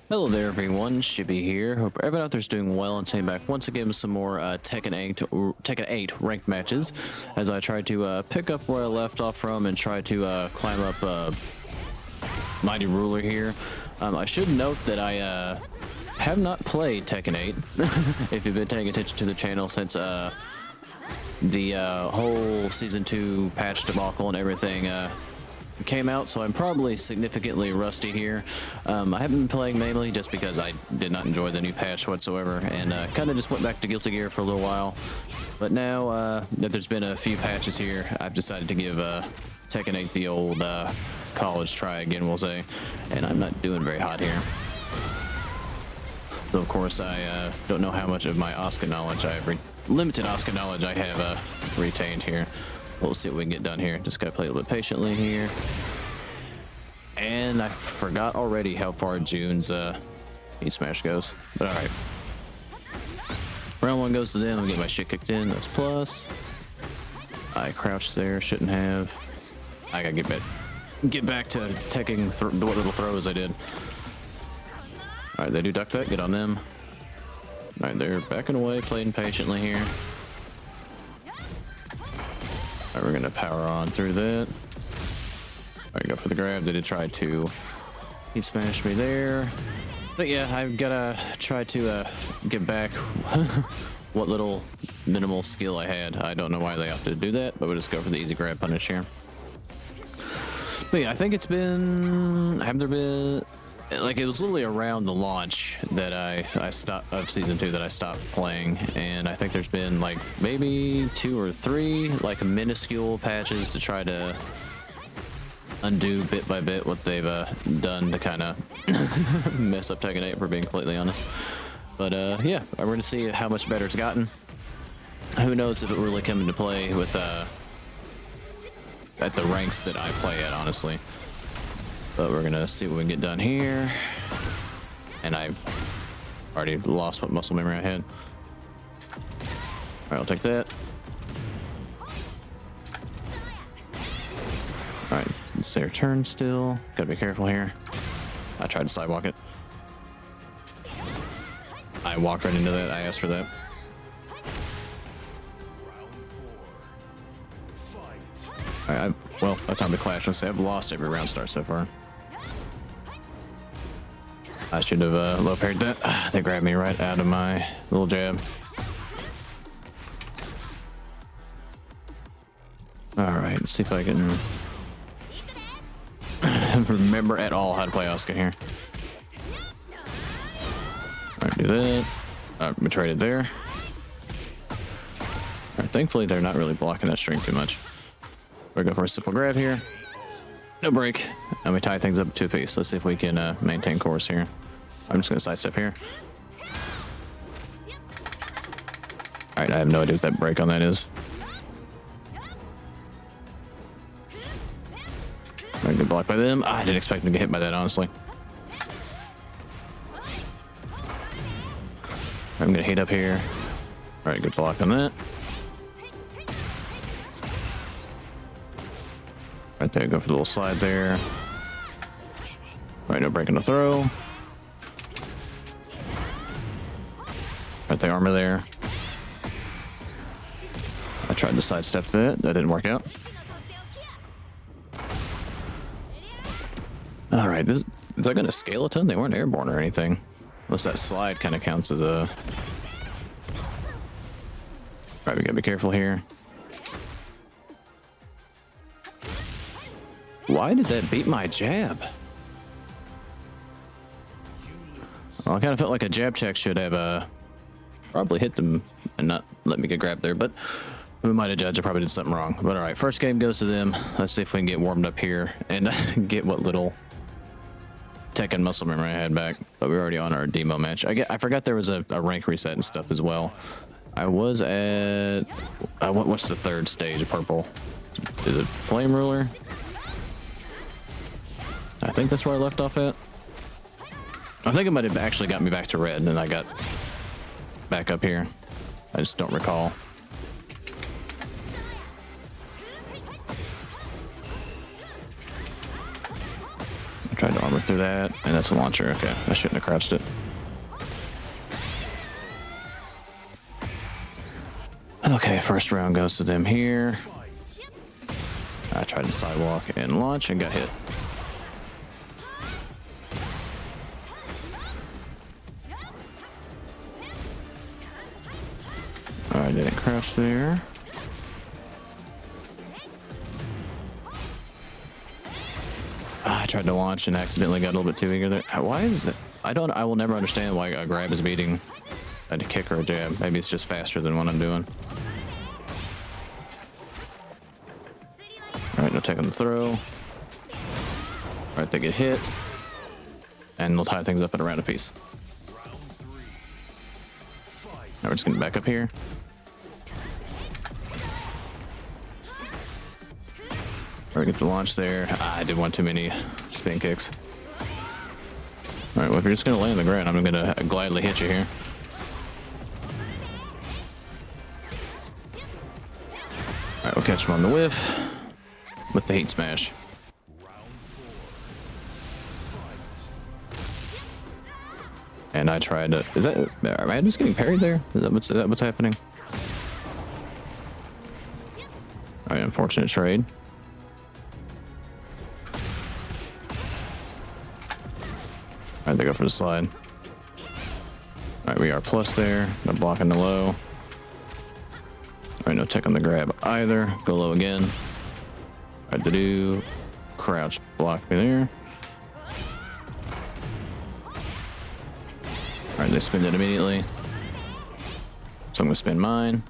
Hello there everyone, Shippy here. Hope everyone out there's doing well and staying back once again with some more Tekken 8 ranked matches as I try to pick up where I left off from and try to climb up Mighty Ruler here. I should note that I have not played Tekken 8 if you've been paying attention to the channel since the whole Season 2 patch debacle and everything came out, so I'm probably significantly rusty here. I haven't been playing mainly just because I did not enjoy the new patch whatsoever, and kind of just went back to Guilty Gear for a little while. But now that there's been a few patches here, I've decided to give Tekken 8 the old college try again, we'll say, and I'm not doing very hot here. So of course I don't know how much of my Asuka knowledge limited Asuka knowledge I have retained here. We'll see what we can get done here. Just gotta play a little bit patiently here. And I forgot already how far June's heat smash goes. But alright. Round one goes to them. I'm getting my shit kicked in. That's plus. I crouched there. Shouldn't have. I gotta get back to taking what little throws I did. Alright, they do duck that. Get on them. Alright, they're backing away, playing patiently here. Alright, we're gonna power on through that. Alright, go for the grab. They did try to heat smash me there. But yeah, I've gotta try to get back what little minimal skill I had. I don't know why they opted to do that, but we'll just go for the easy grab punish here. But yeah, I think it's been... have there been... like, it was literally around the launch that I stopped of Season 2 that I stopped playing, and I think there's been like maybe 2 or 3 like minuscule patches to try to undo bit by bit what they've done to kind of mess up Tekken 8, for being completely honest. But yeah, we're gonna see how much better it's gotten. Who knows if it really come into play with at the ranks that I play at, honestly. But we're gonna see what we can get done here. And I've already lost what muscle memory I had. Alright, I'll take that. Alright, it's their turn still. Gotta be careful here. I tried to sidewalk it. I walked right into that. I asked for that. Alright, well, by the time to clash, let's say I've lost every round start so far. I should have low parried that. They grabbed me right out of my little jab. Alright, let's see if I can remember at all how to play Asuka here. Alright, do that. I'm gonna trade it there. Alright, thankfully they're not really blocking that string too much. We're going for a simple grab here. No break. And we tie things up to a piece. Let's see if we can maintain course here. I'm just going to sidestep here. Alright, I have no idea what that break on that is. I get blocked by them. I didn't expect them to get hit by that, honestly. I'm going to hit up here. Alright, good block on that. Right there, go for the little slide there. Right, no break in the throw. Right there, armor there. I tried to sidestep that. That didn't work out. Alright, is that going to skeleton? They weren't airborne or anything. Unless that slide kind of counts as a... Alright, we gotta be careful here. Why did that beat my jab? Well, I kind of felt like a jab check should have probably hit them and not let me get grabbed there, but we might have judged I probably did something wrong. But all right, first game goes to them. Let's see if we can get warmed up here and get what little Tekken muscle memory I had back. But we're already on our demo match. I forgot there was a rank reset and stuff as well. I was at... what's the third stage of purple? Is it Flame Ruler? I think that's where I left off at. I think it might have actually got me back to red, and then I got back up here. I just don't recall. Tried to armor through that, and that's a launcher. Okay, I shouldn't have crouched it. Okay, first round goes to them here. I tried to sidewalk and launch and got hit. Alright, didn't crouch there. I tried to launch and accidentally got a little bit too eager there. Why is it? I will never understand why a grab is beating a kick or a jab. Maybe it's just faster than what I'm doing. Alright, no take on the throw. Alright, they get hit. And they'll tie things up at a round apiece. Now we're just gonna back up here. Alright, get the launch there. I did one too many spin kicks. Alright, well if you're just gonna lay on the ground, I'm gonna gladly hit you here. Alright, we'll catch him on the whiff with the heat smash. And I tried to... Is that... Am I just getting parried there? Is that what's happening? Alright, unfortunate trade. Alright, they go for the slide. Alright, we are plus there. No blocking the low. Alright, no tech on the grab either. Go low again. Alright, to do. Crouch, block me there. Alright, they spin it immediately. So I'm gonna spin mine.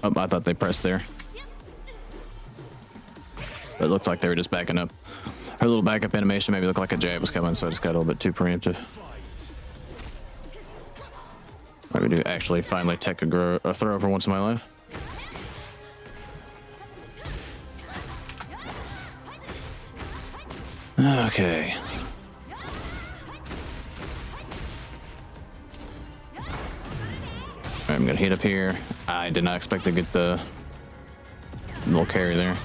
Oh, I thought they pressed there. But it looked like they were just backing up. Her little backup animation maybe looked like a jab was coming, so I just got a little bit too preemptive. Alright, we do actually finally tech a throw for once in my life. Okay. Alright, I'm gonna hit up here. I did not expect to get the little carry there.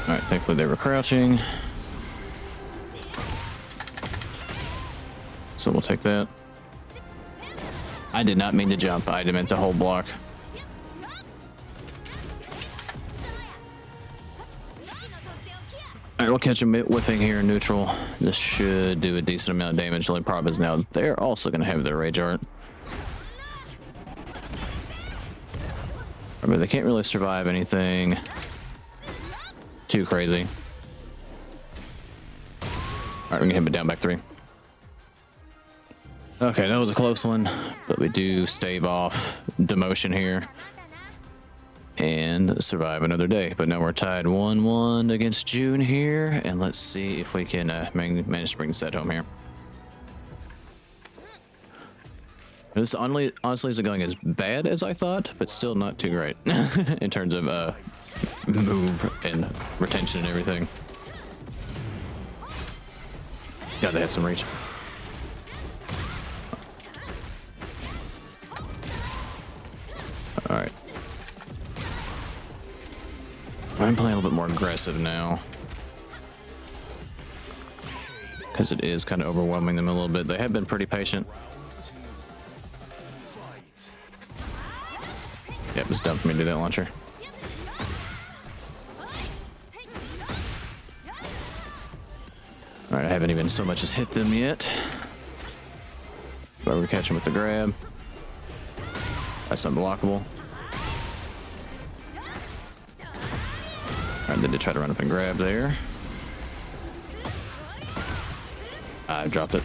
Alright, thankfully they were crouching. So we'll take that. I did not mean to jump. I meant to hold block. Alright, we'll catch him whiffing here in neutral. This should do a decent amount of damage. The only problem is now they're also going to have their rage art. But they can't really survive anything too crazy. Alright, we're going to hit him down back 3. Okay, that was a close one, but we do stave off demotion here and survive another day. But now we're tied 1-1 against June here, and let's see if we can manage to bring the set home here. This honestly isn't going as bad as I thought, but still not too great in terms of move and retention and everything. God, they had some reach. All right. I'm playing a little bit more aggressive now because it is kind of overwhelming them a little bit. They have been pretty patient. Yep, it's dumb for me to do that launcher. All right, I haven't even so much as hit them yet. But we're catching with the grab. That's unblockable. Alright, they did try to run up and grab there. I dropped it.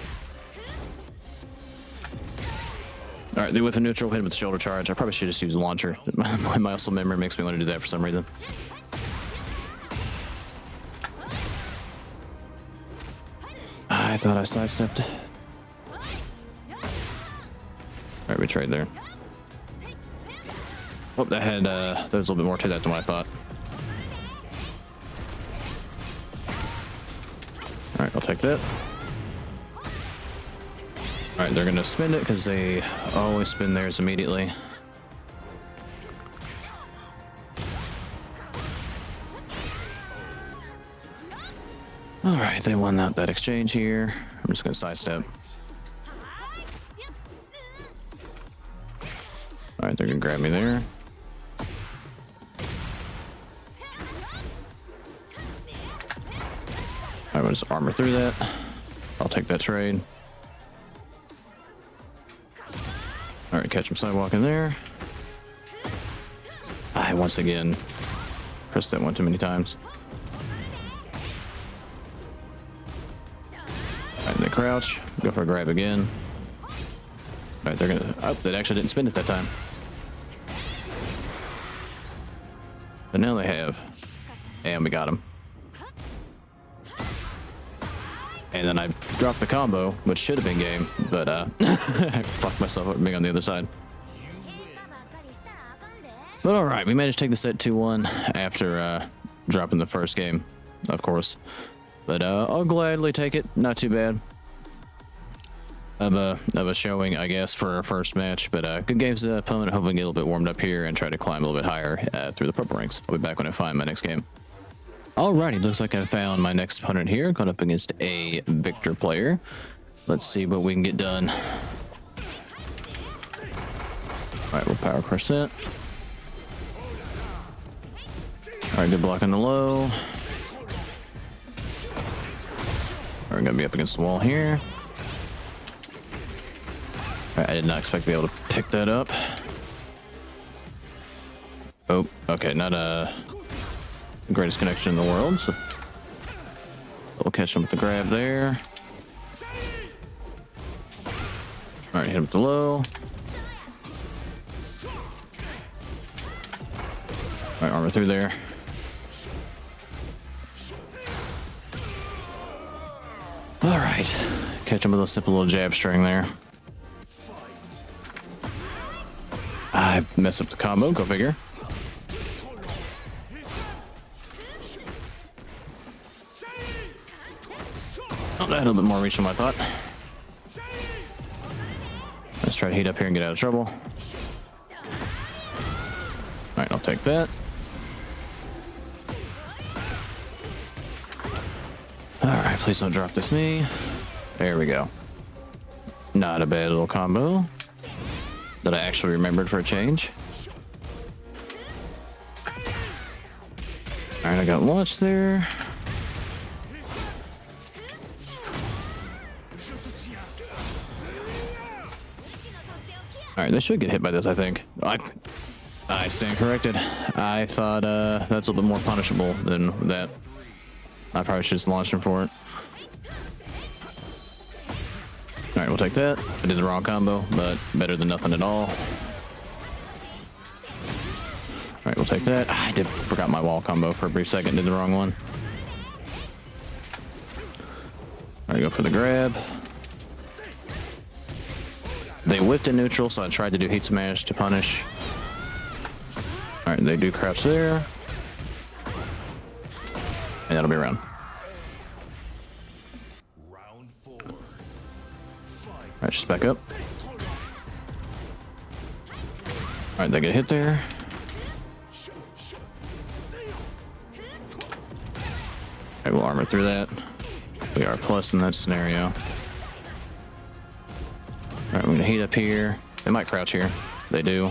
Alright, they whiff a neutral, hit him with the shoulder charge. I probably should just use a launcher. My muscle memory makes me want to do that for some reason. I thought I sidestepped. Alright, we trade there. Oh, that had, there was a little bit more to that than what I thought. Alright, I'll take that. All right, they're gonna spend it because they always spend theirs immediately. All right, they won that exchange here. I'm just gonna sidestep. All right, they're gonna grab me there. I will just armor through that. I'll take that trade. All right, catch him sidewalking there. I once again pressed that one too many times. All right, they crouch. Go for a grab again. All right, they're gonna. Oh, they actually didn't spin it that time. But now they have, and we got him. And then I dropped the combo, which should have been game, but I fucked myself up being on the other side. But all right, we managed to take the set 2-1 after dropping the first game, of course. But I'll gladly take it. Not too bad of a showing, I guess, for our first match. But good games to the opponent. Hopefully get a little bit warmed up here and try to climb a little bit higher through the purple ranks. I'll be back when I find my next game. Alrighty, looks like I found my next opponent here, going up against a Victor player. Let's see what we can get done. Alright, we'll power crush that. Alright, good block on the low. We're gonna be up against the wall here. Alright, I did not expect to be able to pick that up. Oh, okay, not a greatest connection in the world, so we'll catch him with the grab there. All right, hit him with the low. All right, armor through there. All right, catch him with a simple little jab string there. I messed up the combo, go figure. Oh, that had a little bit more reach than I thought. Let's try to heat up here and get out of trouble. Alright, I'll take that. Alright, please don't drop this knee. There we go. Not a bad little combo that I actually remembered for a change. Alright, I got launched there. All right, they should get hit by this, I think. I stand corrected. I thought that's a little bit more punishable than that. I probably should just launch him for it. All right, we'll take that. I did the wrong combo, but better than nothing at all. All right, we'll take that. I forgot my wall combo for a brief second. Did the wrong one. All right, go for the grab. They whipped in neutral, so I tried to do heat smash to punish. All right, they do crouch there. And that'll be a round. All right, just back up. All right, they get hit there. All right, we'll armor through that. We are plus in that scenario. All right, we're gonna heat up here. They might crouch here. They do.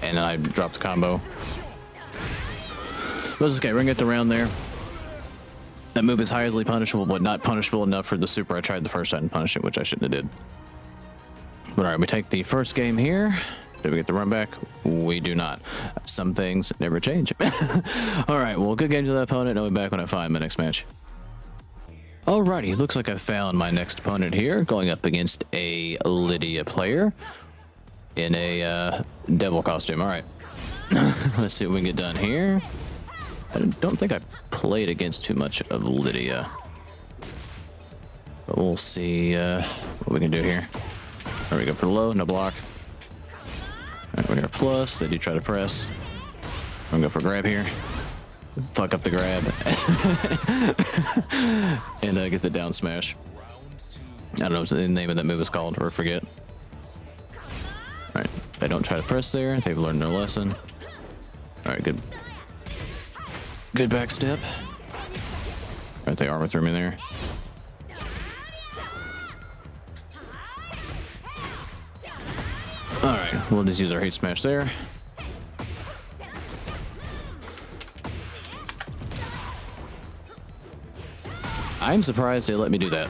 And I dropped the combo. But it's okay, we're gonna get the round there. That move is highly punishable, but not punishable enough for the super I tried the first time to punish it, which I shouldn't have did. But all right, we take the first game here. Did we get the run back? We do not. Some things never change. All right, well, good game to the opponent. I'll be back when I find my next match. Alrighty, looks like I found my next opponent here, going up against a Lydia player in a devil costume. All right, let's see what we can get done here. I don't think I played against too much of Lydia, but we'll see what we can do here. There we go for the low, no block. All right, we're here plus. They do try to press. I'm gonna go for a grab here. Fuck up the grab and get the down smash. I don't know what the name of that move is called, or forget. Alright, they don't try to press there. They've learned their lesson. Alright, good. Good back step. Alright, they armor through me there. Alright, we'll just use our hate smash there. I'm surprised they let me do that.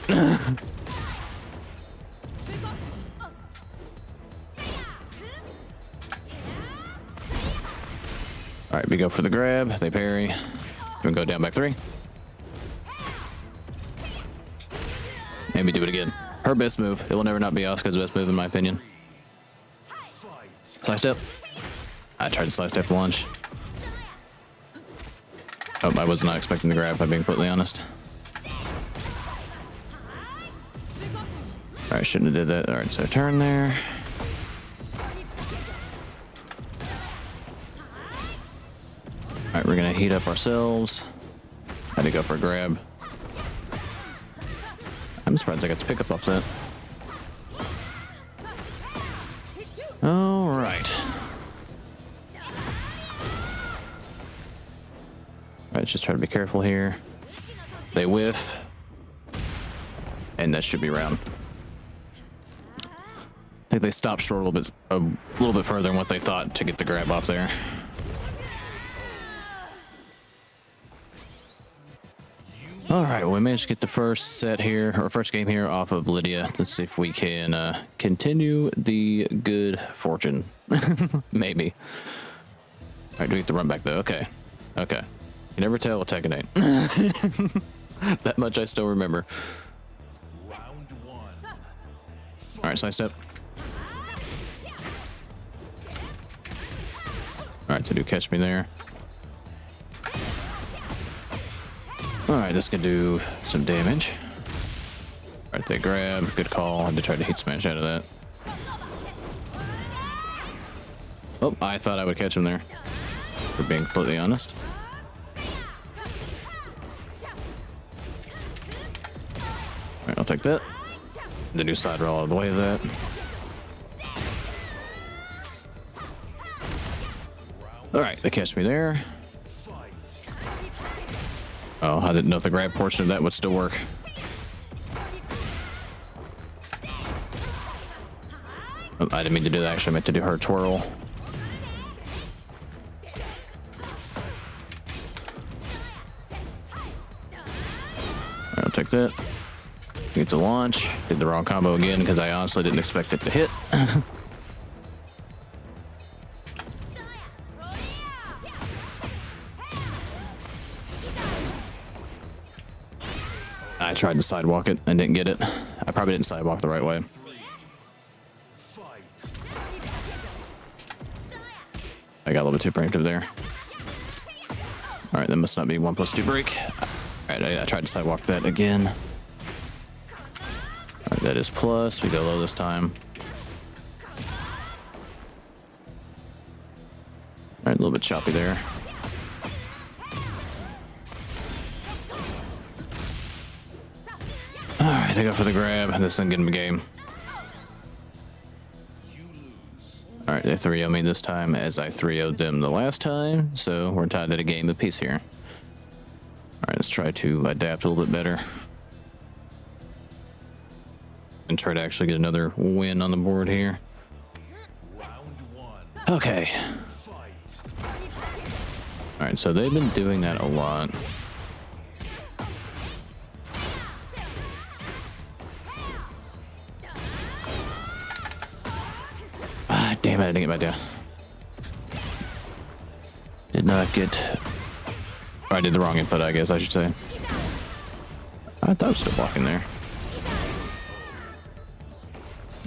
Alright, we go for the grab. They parry. We go down back 3. And we do it again. Her best move. It will never not be Asuka's best move in my opinion. Side step. I tried to side step launch. Oh, I was not expecting the grab, if I'm being completely honest. Alright, shouldn't have did that. Alright, so turn there. Alright, we're gonna heat up ourselves. Had to go for a grab. I'm surprised I got to pick up off that. Alright. Alright, just try to be careful here. They whiff. And that should be round. I think they stopped short a little bit further than what they thought to get the grab off there. All right, well, we managed to get the first set here, or first game here off of Lydia. Let's see if we can continue the good fortune. Maybe. All right, do we have to run back though? Okay. Okay. You never tell with Tekken 8. That much I still remember. Round 1. All right, side step. All right, so do catch me there. All right, this can do some damage. All right, they grab. Good call. I had to try to hit smash out of that. Oh, I thought I would catch him there, for being completely honest. All right, I'll take that. The new side roll out of the way of that. All right, they catch me there. Oh, I didn't know if the grab portion of that would still work. Oh, I didn't mean to do that. Actually, I meant to do her twirl. All right, I'll take that. Get to launch. Did the wrong combo again because I honestly didn't expect it to hit. I tried to sidewalk it and didn't get it. I probably didn't sidewalk the right way. I got a little bit too preemptive there. All right, that must not be 1+2 break. All right, I tried to sidewalk that again. All right, that is plus. We go low this time. All right, a little bit choppy there. Alright, they go for the grab, and this thing get him a game. Alright, they 3-0 me this time as I 3-0'd them the last time, so we're tied at a game apiece here. Alright, let's try to adapt a little bit better. And try to actually get another win on the board here. Okay. Alright, so they've been doing that a lot. Damn it, I didn't get my down. Did not get... I did the wrong input, I guess I should say. I thought I was still blocking there.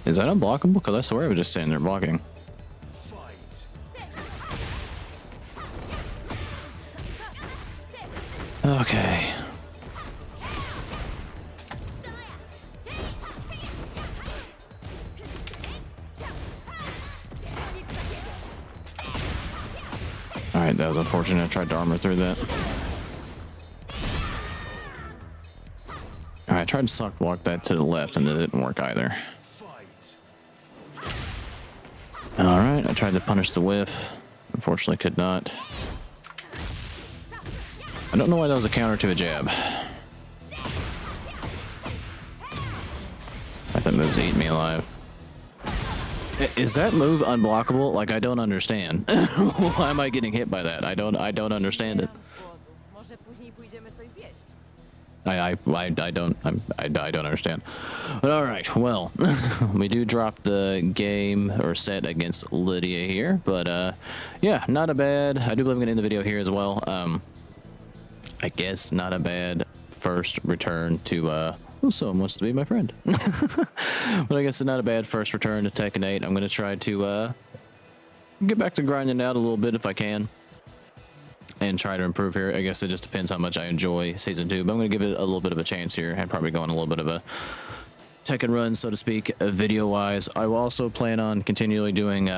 Is that unblockable? Because I swear I was just standing there blocking. Okay. Alright, that was unfortunate. I tried to armor through that. Alright, tried to soft walk that to the left and it didn't work either. All right, I tried to punish the whiff. Unfortunately, could not. I don't know why that was a counter to a jab. That move's eating me alive. Is that move unblockable? Like, I don't understand. Why am I getting hit by that? I don't understand it. I don't understand. But all right, well, we do drop the game or set against Lydia here, but yeah, not a bad. I do believe I'm gonna end the video here as well. I guess not a bad first return to who someone wants to be my friend. But I guess it's not a bad first return to Tekken 8. I'm gonna try to get back to grinding out a little bit if I can. And try to improve here. I guess it just depends how much I enjoy Season 2. But I'm going to give it a little bit of a chance here. And probably go on a little bit of a Tekken run, so to speak, video-wise. I will also plan on continually doing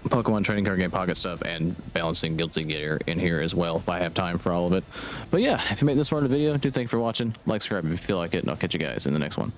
Pokemon trading card game pocket stuff and balancing Guilty Gear in here as well if I have time for all of it. But yeah, if you made this far in the video, do thank you for watching. Like, subscribe if you feel like it, and I'll catch you guys in the next one.